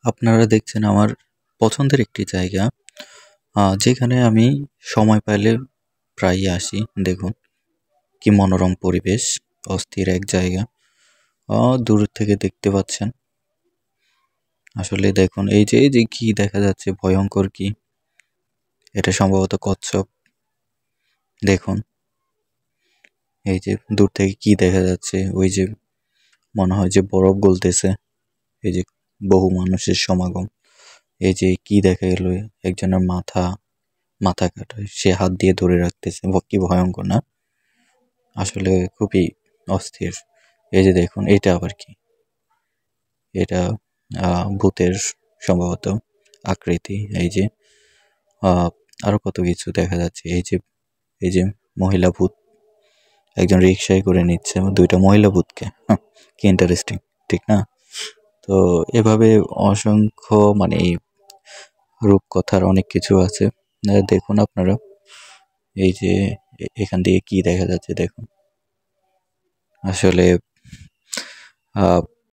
আপনারা দেখছেন আমার পছন্দের একটি জায়গা, যেখানে আমি সময় পাইলে প্রায়ই আসি। দেখুন কি মনোরম পরিবেশ, অস্থির এক জায়গা। দূর থেকে দেখতে পাচ্ছেন। আসলে দেখুন এই যে কি দেখা যাচ্ছে, ভয়ঙ্কর কি, এটা সম্ভবত কচ্ছপ। দেখুন এই যে দূর থেকে কি দেখা যাচ্ছে, ওই যে মনে হয় যে বরফ গলতেছে। এই যে বহু মানুষের সমাগম। এই যে কি দেখা গেল, একজনের মাথা কাটা, সে হাত দিয়ে ধরে রাখতেছে। কি ভয়ঙ্কর না? আসলে খুবই অস্থির। এই যে দেখুন, এটা আবার কি? এটা ভূতের সম্ভবত আকৃতি। এই যে আহ, আরো কত কিছু দেখা যাচ্ছে। এই যে মহিলা ভূত, একজন রিক্সায় করে নিচ্ছে দুইটা মহিলা ভূতকে। কি ইন্টারেস্টিং, ঠিক না? তো এভাবে অসংখ্য মানে রূপকথার অনেক কিছু আছে। দেখুন আপনারা, এই যে এখান থেকে কি দেখা যাচ্ছে দেখুন। আসলে